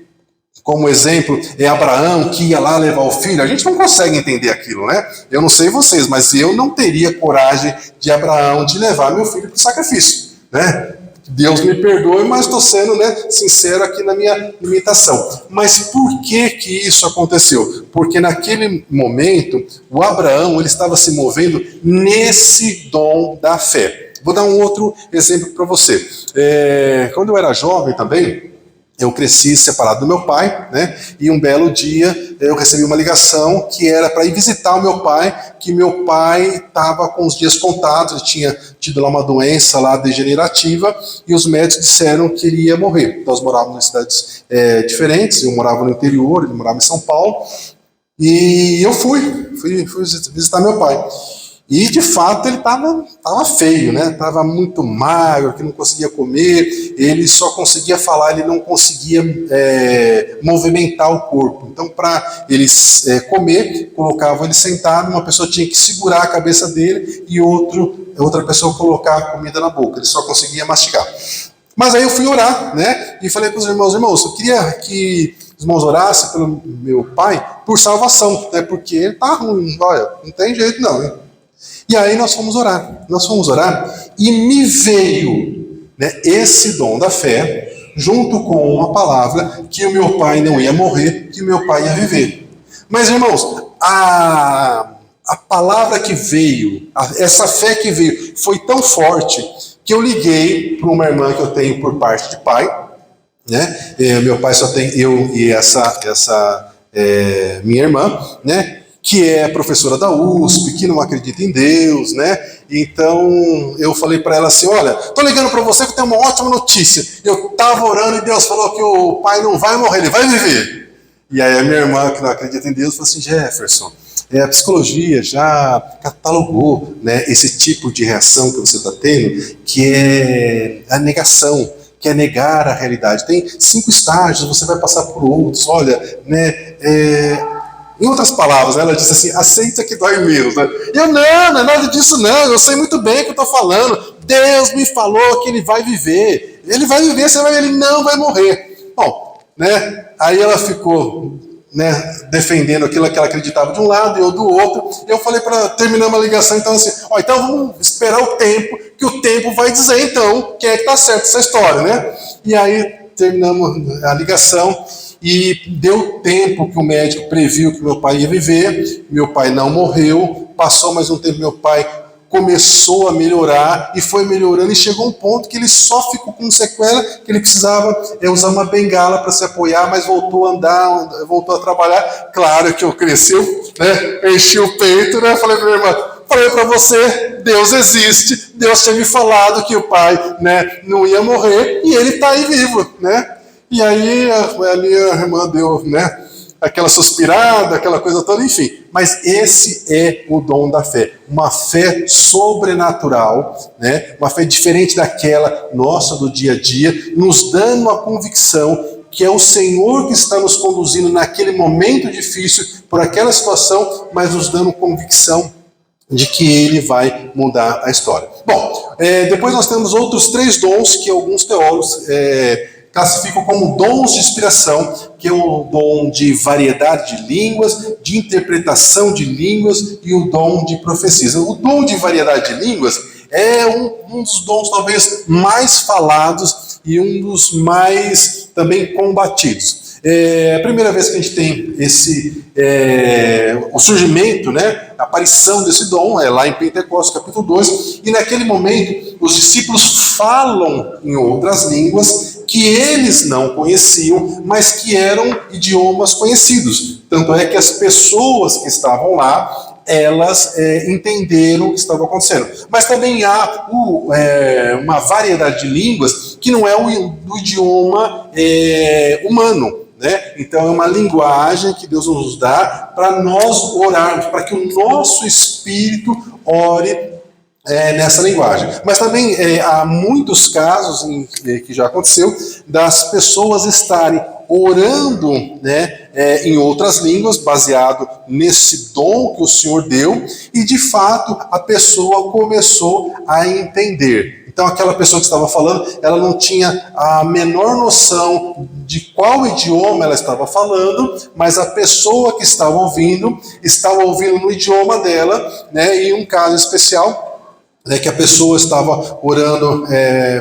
como exemplo Abraão que ia lá levar o filho? A gente não consegue entender aquilo, né? Eu não sei vocês, mas eu não teria coragem de Abraão de levar meu filho para o sacrifício, né? Deus me perdoe, mas estou sendo, sincero aqui na minha limitação. Mas por que isso aconteceu? Porque naquele momento, o Abraão ele estava se movendo nesse dom da fé. Vou dar um outro exemplo para você. Quando eu era jovem também, eu cresci separado do meu pai, né? E um belo dia eu recebi uma ligação que era para ir visitar o meu pai, que meu pai estava com os dias contados, ele tinha tido lá uma doença lá degenerativa e os médicos disseram que ele ia morrer. Nós morávamos em cidades diferentes, eu morava no interior, ele morava em São Paulo, e eu fui visitar meu pai. E de fato ele estava feio, né? Estava muito magro, que não conseguia comer, ele só conseguia falar, ele não conseguia movimentar o corpo. Então, para ele comer, colocavam ele sentado, uma pessoa tinha que segurar a cabeça dele e outra pessoa colocar a comida na boca, ele só conseguia mastigar. Mas aí eu fui orar, né? E falei para os irmãos, eu queria que os irmãos orassem pelo meu pai por salvação, né? Porque ele está ruim, olha, não tem jeito não, hein? E aí nós fomos orar e me veio, esse dom da fé, junto com uma palavra que o meu pai não ia morrer, que o meu pai ia viver. Mas irmãos, a palavra que veio, essa fé que veio, foi tão forte que eu liguei para uma irmã que eu tenho por parte de pai, né? Meu pai só tem eu e essa minha irmã, né? Que é professora da USP, que não acredita em Deus, né? Então eu falei para ela assim, olha, tô ligando para você que eu tenho uma ótima notícia. Eu tava orando e Deus falou que o pai não vai morrer, ele vai viver. E aí a minha irmã, que não acredita em Deus, falou assim, Jefferson, a psicologia já catalogou, né, esse tipo de reação que você está tendo, que é a negação, que é negar a realidade. Tem 5 estágios, você vai passar por outros, olha, né, em outras palavras, ela disse assim, aceita que dói menos, né? Eu, não é nada disso não, eu sei muito bem o que eu estou falando, Deus me falou que ele vai viver, ele não vai morrer. Bom, né, aí ela ficou, né, defendendo aquilo que ela acreditava de um lado e eu do outro, eu falei para terminar uma ligação, então assim, então vamos esperar o tempo, que o tempo vai dizer então quem é que está certo essa história, né? E aí terminamos a ligação, e deu tempo que o médico previu que meu pai ia viver, meu pai não morreu, passou mais um tempo, meu pai começou a melhorar, e foi melhorando, e chegou um ponto que ele só ficou com sequela, que ele precisava usar uma bengala para se apoiar, mas voltou a andar, voltou a trabalhar. Claro que eu cresci, né, enchi o peito, né, falei para minha irmã, falei para você, Deus existe, Deus tinha me falado que o pai, né, não ia morrer, e ele está aí vivo, né? E aí a minha irmã deu, né, aquela suspirada, aquela coisa toda, enfim. Mas esse é o dom da fé. Uma fé sobrenatural, né, uma fé diferente daquela nossa do dia a dia, nos dando a convicção que é o Senhor que está nos conduzindo naquele momento difícil, por aquela situação, mas nos dando convicção de que Ele vai mudar a história. Bom, depois nós temos outros 3 dons que alguns teólogos classificam como dons de inspiração, que é o dom de variedade de línguas, de interpretação de línguas e o dom de profecias. O dom de variedade de línguas é um dos dons talvez mais falados e um dos mais também combatidos. É a primeira vez que a gente tem o surgimento, né, a aparição desse dom, é lá em Pentecostes, capítulo 2, e naquele momento os discípulos falam em outras línguas que eles não conheciam, mas que eram idiomas conhecidos. Tanto é que as pessoas que estavam lá, elas entenderam o que estava acontecendo. Mas também há uma variedade de línguas que não é do idioma humano, né? Então é uma linguagem que Deus nos dá para nós orarmos, para que o nosso espírito ore nessa linguagem. Mas também há muitos casos que já aconteceu das pessoas estarem orando, né, em outras línguas, baseado nesse dom que o Senhor deu, e de fato a pessoa começou a entender. Então aquela pessoa que estava falando, ela não tinha a menor noção de qual idioma ela estava falando, mas a pessoa que estava ouvindo no idioma dela, né, e um caso especial, que a pessoa estava orando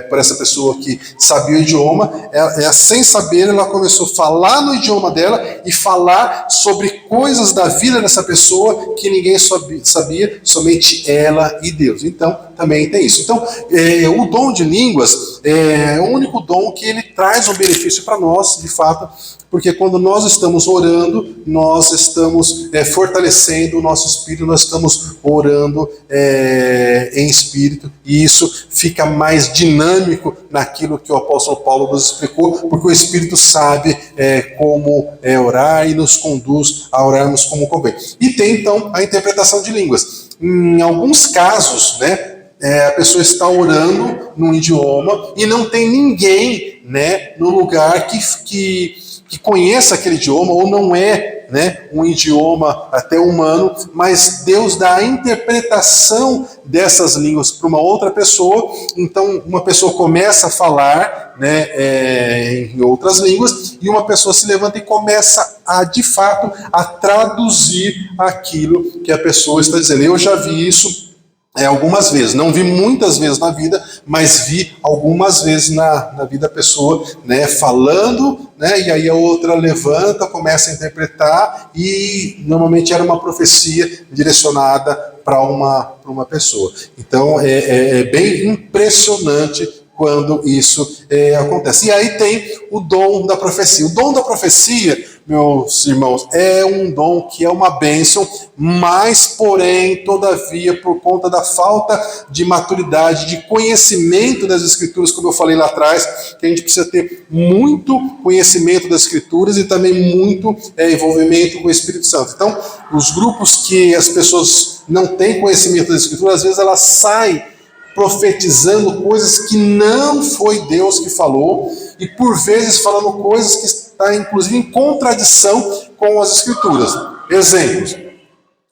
por essa pessoa que sabia o idioma, sem saber ela começou a falar no idioma dela e falar sobre coisas da vida dessa pessoa que ninguém sabia, somente ela e Deus. Então também tem isso. Então o dom de línguas é o único dom que ele traz um benefício para nós, de fato, porque quando nós estamos orando, nós estamos fortalecendo o nosso espírito, nós estamos orando em espírito, e isso fica mais dinâmico naquilo que o apóstolo Paulo nos explicou, porque o Espírito sabe como orar e nos conduz a orarmos como convém. E tem então a interpretação de línguas. Em alguns casos, né, a pessoa está orando num idioma e não tem ninguém, né, no lugar que conheça aquele idioma, ou não é, né, um idioma até humano, mas Deus dá a interpretação dessas línguas para uma outra pessoa. Então uma pessoa começa a falar, né, em outras línguas, e uma pessoa se levanta e começa a, de fato, a traduzir aquilo que a pessoa está dizendo. Eu já vi isso algumas vezes, não vi muitas vezes na vida, mas vi algumas vezes na vida da pessoa, né, falando, né, e aí a outra levanta, começa a interpretar, e normalmente era uma profecia direcionada para uma pessoa. Então é bem impressionante quando isso acontece. E aí tem o dom da profecia. O dom da profecia, meus irmãos, é um dom que é uma bênção, mas, porém, todavia, por conta da falta de maturidade, de conhecimento das Escrituras, como eu falei lá atrás, que a gente precisa ter muito conhecimento das Escrituras e também muito envolvimento com o Espírito Santo. Então, os grupos que as pessoas não têm conhecimento das Escrituras, às vezes elas saem profetizando coisas que não foi Deus que falou, e por vezes falando coisas que está inclusive em contradição com as Escrituras. Exemplos: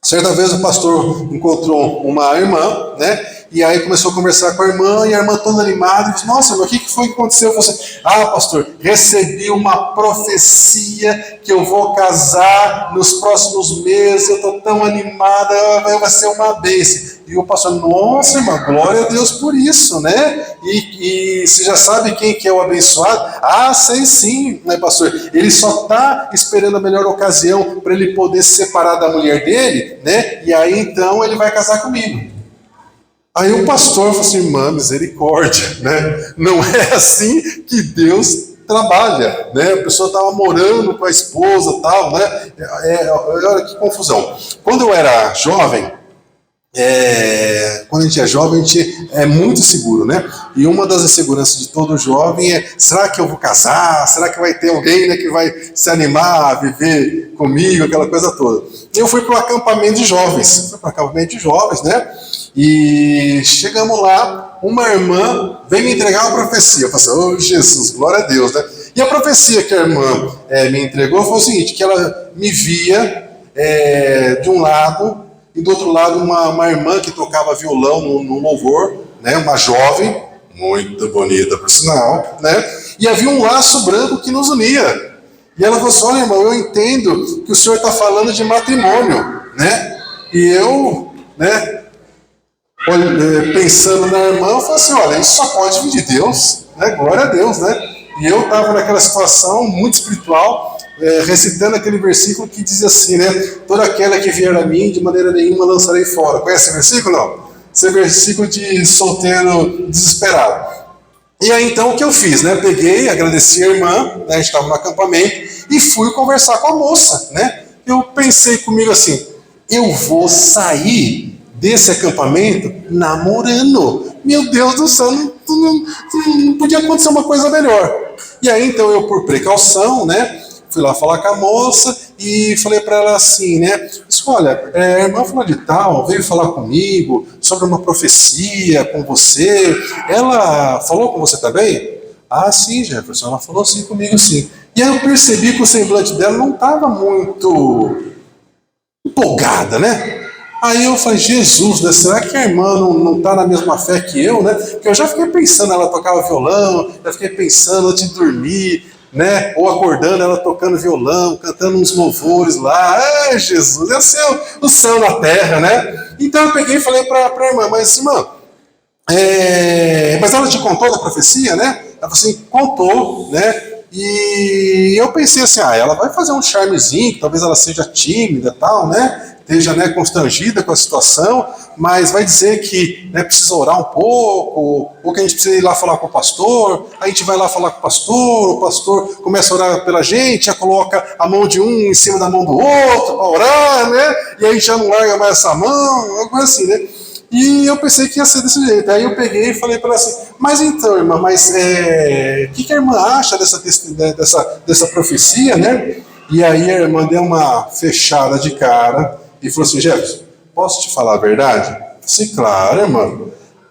certa vez o pastor encontrou uma irmã, né, e aí começou a conversar com a irmã, e a irmã toda animada, e disse: nossa, mas o que foi que aconteceu? Você, pastor, recebi uma profecia que eu vou casar nos próximos meses, eu estou tão animada, vai ser uma bênção. E o pastor: nossa, irmã, glória a Deus por isso, né? E você já sabe quem que é o abençoado? Sei sim, né, pastor? Ele só está esperando a melhor ocasião para ele poder se separar da mulher dele, né? E aí então ele vai casar comigo. Aí o pastor falou assim: irmã, misericórdia, né? Não é assim que Deus trabalha, né? A pessoa estava morando com a esposa e tal, né? Olha que confusão. Quando eu era jovem, quando a gente é jovem, a gente é muito seguro, né? E uma das inseguranças de todo jovem é: será que eu vou casar? Será que vai ter alguém, né, que vai se animar a viver comigo, aquela coisa toda? Eu fui para um acampamento de jovens, né? E chegamos lá, uma irmã veio me entregar uma profecia. Eu falei assim: oh Jesus, glória a Deus, né? E a profecia que a irmã me entregou foi o seguinte: que ela me via de um lado, e do outro lado uma irmã que tocava violão no louvor, né, uma jovem, muito bonita por sinal, né, e havia um laço branco que nos unia. E ela falou assim: olha, irmão, eu entendo que o senhor está falando de matrimônio, né? E eu, né, pensando na irmã, eu falei assim: olha, isso só pode vir de Deus, né? Glória a Deus, né? E eu estava naquela situação muito espiritual, recitando aquele versículo que diz assim, né? Toda aquela que vier a mim, de maneira nenhuma lançarei fora. Conhece esse versículo? Não? Esse é versículo de solteiro desesperado. E aí então o que eu fiz, né? Peguei, agradeci a irmã, né? A gente estava no acampamento, e fui conversar com a moça, né? Eu pensei comigo assim: eu vou sair desse acampamento namorando. Meu Deus do céu, não podia acontecer uma coisa melhor. E aí então eu, por precaução, né, Fui lá falar com a moça e falei para ela assim, né? Disse, olha, a irmã falou de tal, veio falar comigo sobre uma profecia com você. Ela falou com você também? Ah, sim, Jefferson, ela falou sim comigo, sim. E aí eu percebi que o semblante dela não estava muito empolgada, né? Aí eu falei, Jesus, né? Será que a irmã não está na mesma fé que eu, né? Porque eu já fiquei pensando, ela tocava violão, já fiquei pensando antes de dormir, né? Ou acordando, ela tocando violão, cantando uns louvores lá. Ai, Jesus, é o céu na terra, né? Então eu peguei e falei para a irmã, mas irmã, mas ela te contou da profecia, né? Ela falou assim, contou, né? E eu pensei assim, ela vai fazer um charmezinho, que talvez ela seja tímida e tal, né? Esteja, né, constrangida com a situação, mas vai dizer que, né, precisa orar um pouco, ou que a gente precisa ir lá falar com o pastor, a gente vai lá falar com o pastor começa a orar pela gente, já coloca a mão de um em cima da mão do outro para orar, né? E aí já não larga mais essa mão, algo assim, né? E eu pensei que ia ser desse jeito. Aí eu peguei e falei para ela assim, mas então, irmã, o que a irmã acha dessa profecia, né? E aí a irmã deu uma fechada de cara e falou assim, Jefferson, posso te falar a verdade? Eu falei, claro, irmã.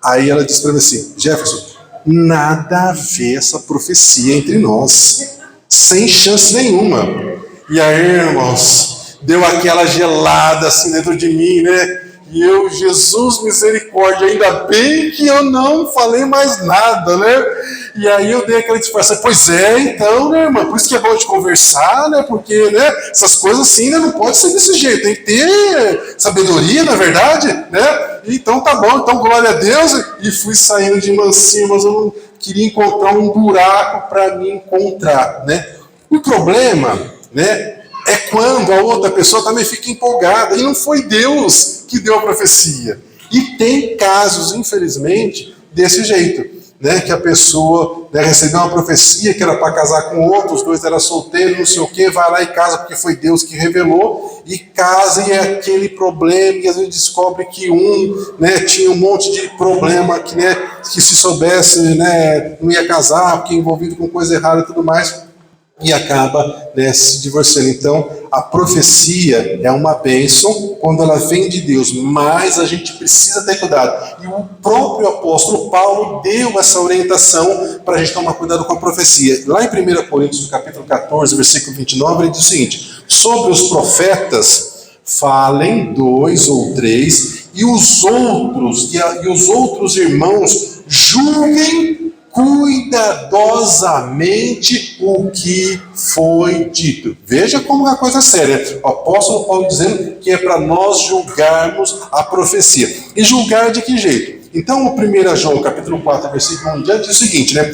Aí ela disse para mim assim, Jefferson, nada a ver essa profecia entre nós, sem chance nenhuma. E aí, irmãos, deu aquela gelada assim dentro de mim, né? E eu, Jesus, misericórdia, ainda bem que eu não falei mais nada, né? E aí eu dei aquela disfarçada, pois é, então, né, irmã? Por isso que é bom de conversar, né? Porque, né, essas coisas assim, né, não pode ser desse jeito, tem que ter sabedoria, na verdade, né? Então tá bom, então glória a Deus. E fui saindo de mansinho, mas eu não queria encontrar um buraco para me encontrar, né? O problema, né, é quando a outra pessoa também fica empolgada, e não foi Deus que deu a profecia. E tem casos, infelizmente, desse jeito, né? Que a pessoa, né, recebeu uma profecia que era para casar com outro, os dois eram solteiros, não sei o quê, vai lá e casa porque foi Deus que revelou, e casa e é aquele problema, e às vezes descobre que né, tinha um monte de problema, que, né, que se soubesse, né, não ia casar, porque envolvido com coisa errada e tudo mais, e acaba, né, se divorciando. Então, a profecia é uma bênção quando ela vem de Deus, mas a gente precisa ter cuidado. E o próprio apóstolo Paulo deu essa orientação para a gente tomar cuidado com a profecia. Lá em 1 Coríntios, capítulo 14, versículo 29, ele diz o seguinte, sobre os profetas, falem 2 ou 3, e os outros irmãos julguem cuidadosamente o que foi dito. Veja como é a coisa é séria. O apóstolo Paulo dizendo que é para nós julgarmos a profecia. E julgar de que jeito? Então, o 1 João, capítulo 4, versículo 1 diante, diz o seguinte, né?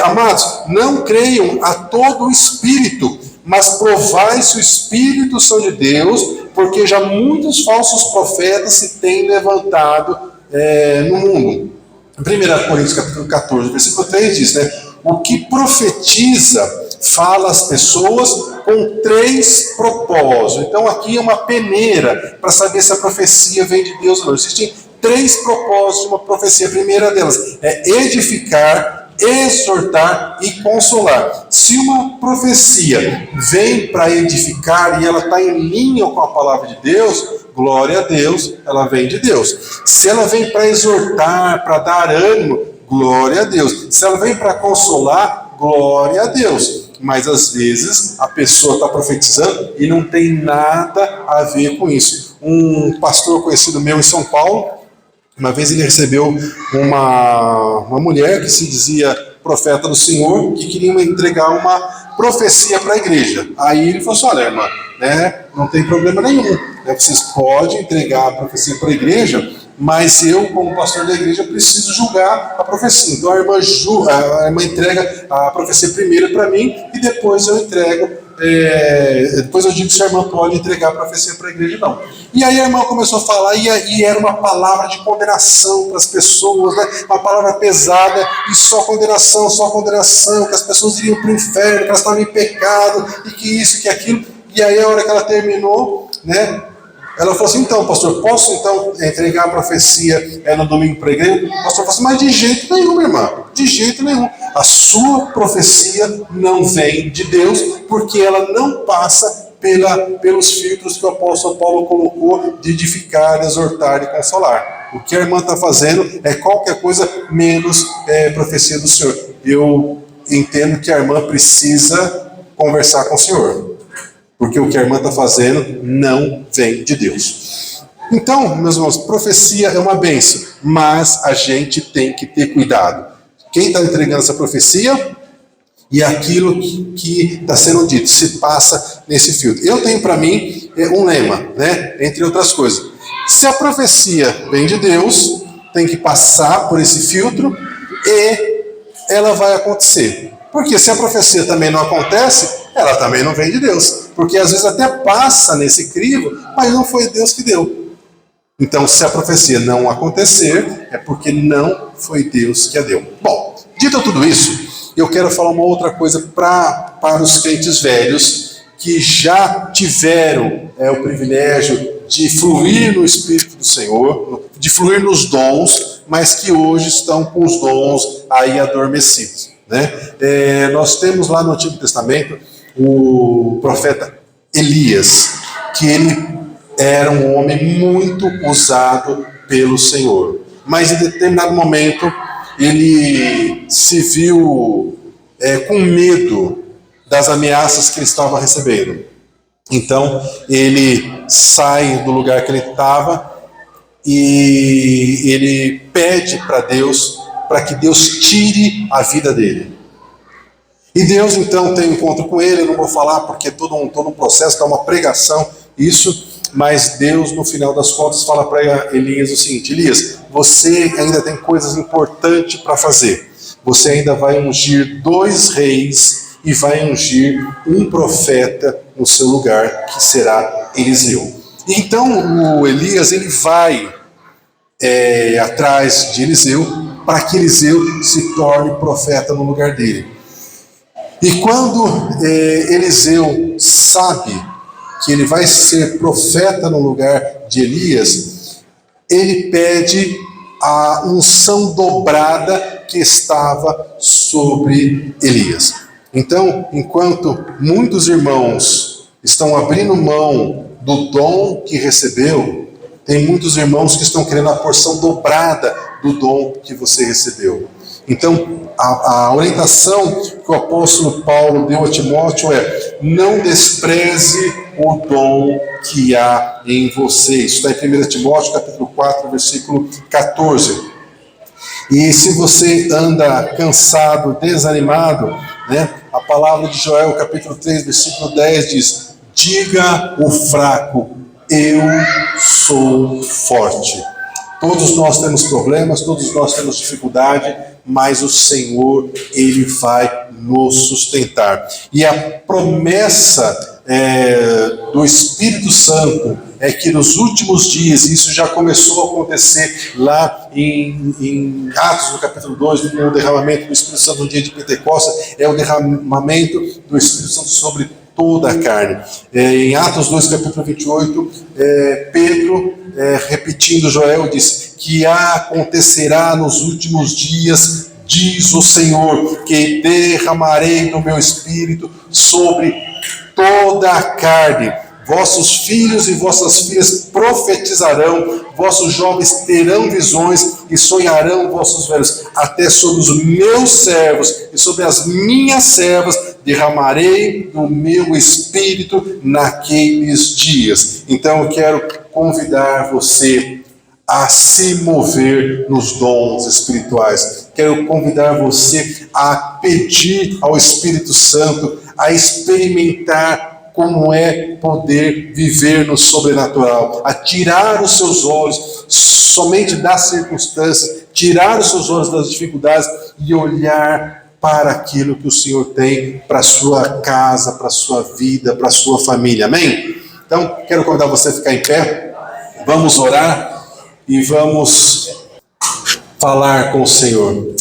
Amados, não creiam a todo o Espírito, mas provai se o Espírito são de Deus, porque já muitos falsos profetas se têm levantado no mundo. 1 Coríntios capítulo 14, versículo 3 diz, né? O que profetiza fala às pessoas com 3 propósitos. Então aqui é uma peneira para saber se a profecia vem de Deus ou não. Existem 3 propósitos de uma profecia. A primeira delas é edificar, exortar e consolar. Se uma profecia vem para edificar e ela está em linha com a palavra de Deus, glória a Deus, ela vem de Deus. Se ela vem para exortar, para dar ânimo, glória a Deus. Se ela vem para consolar, glória a Deus. Mas às vezes a pessoa está profetizando e não tem nada a ver com isso. Um pastor conhecido meu em São Paulo, uma vez ele recebeu uma mulher que se dizia profeta do Senhor, que queria entregar uma profecia para a igreja. Aí ele falou assim, olha, irmã, né, não tem problema nenhum, né, vocês podem entregar a profecia para a igreja, mas eu, como pastor da igreja, preciso julgar a profecia. Então a irmã entrega a profecia primeiro para mim, e depois eu entrego, depois eu digo se a irmã pode entregar a profecia para a igreja ou não. E aí a irmã começou a falar, e era uma palavra de condenação para as pessoas, né? Uma palavra pesada, e só condenação, que as pessoas iriam para o inferno, que elas estavam em pecado, e que isso, que aquilo. E aí a hora que ela terminou, né, ela falou assim, então, pastor, posso então entregar a profecia no domingo para a igreja? O pastor falou assim, mas de jeito nenhum, irmã, de jeito nenhum. A sua profecia não vem de Deus, porque ela não passa pelos filtros que o apóstolo Paulo colocou de edificar, exortar e consolar. O que a irmã está fazendo é qualquer coisa menos profecia do Senhor. Eu entendo que a irmã precisa conversar com o Senhor, porque o que a irmã está fazendo não vem de Deus. Então, meus irmãos, profecia é uma bênção, mas a gente tem que ter cuidado. Quem está entregando essa profecia e aquilo que está sendo dito se passa nesse filtro. Eu tenho para mim um lema, né? Entre outras coisas. Se a profecia vem de Deus, tem que passar por esse filtro e ela vai acontecer. Porque se a profecia também não acontece, ela também não vem de Deus. Porque às vezes até passa nesse crivo, mas não foi Deus que deu. Então, se a profecia não acontecer, é porque não foi Deus que a deu. Bom, dito tudo isso, eu quero falar uma outra coisa para os crentes velhos que já tiveram o privilégio de fluir no Espírito do Senhor, de fluir nos dons, mas que hoje estão com os dons aí adormecidos, né? Nós temos lá no Antigo Testamento o profeta Elias, que ele era um homem muito usado pelo Senhor, mas em determinado momento ele se viu com medo das ameaças que ele estava recebendo. Então ele sai do lugar que ele estava e ele pede para Deus, para que Deus tire a vida dele. E Deus então tem um encontro com ele. Eu não vou falar porque todo um processo, está uma pregação isso, mas Deus no final das contas fala para Elias o seguinte: Elias, você ainda tem coisas importantes para fazer. Você ainda vai ungir 2 reis e vai ungir um profeta no seu lugar, que será Eliseu. Então o Elias ele vai atrás de Eliseu, para que Eliseu se torne profeta no lugar dele. E quando Eliseu sabe que ele vai ser profeta no lugar de Elias, ele pede a unção dobrada que estava sobre Elias. Então, enquanto muitos irmãos estão abrindo mão do dom que recebeu, tem muitos irmãos que estão querendo a porção dobrada do dom que você recebeu. Então, a orientação que o apóstolo Paulo deu a Timóteo é: não despreze o dom que há em você. Isso está em 1 Timóteo, capítulo 4, versículo 14. E se você anda cansado, desanimado, né, a palavra de Joel, capítulo 3, versículo 10 diz: diga o fraco, eu sou forte. Todos nós temos problemas, todos nós temos dificuldade, mas o Senhor, Ele vai nos sustentar. E a promessa do Espírito Santo é que nos últimos dias, isso já começou a acontecer lá em Atos, no capítulo 2, no derramamento do Espírito Santo no dia de Pentecostes, é o derramamento do Espírito Santo sobre toda a carne. Em Atos 2, capítulo 28, Pedro, repetindo Joel, diz que acontecerá nos últimos dias, diz o Senhor, que derramarei do meu Espírito sobre toda a carne. Vossos filhos e vossas filhas profetizarão, vossos jovens terão visões e sonharão vossos velhos. Até sobre os meus servos e sobre as minhas servas derramarei do meu Espírito naqueles dias. Então eu quero convidar você a se mover nos dons espirituais. Quero convidar você a pedir ao Espírito Santo, a experimentar como é poder viver no sobrenatural, a tirar os seus olhos somente das circunstâncias, tirar os seus olhos das dificuldades e olhar para aquilo que o Senhor tem para a sua casa, para a sua vida, para a sua família. Amém? Então, quero convidar você a ficar em pé, vamos orar e vamos falar com o Senhor.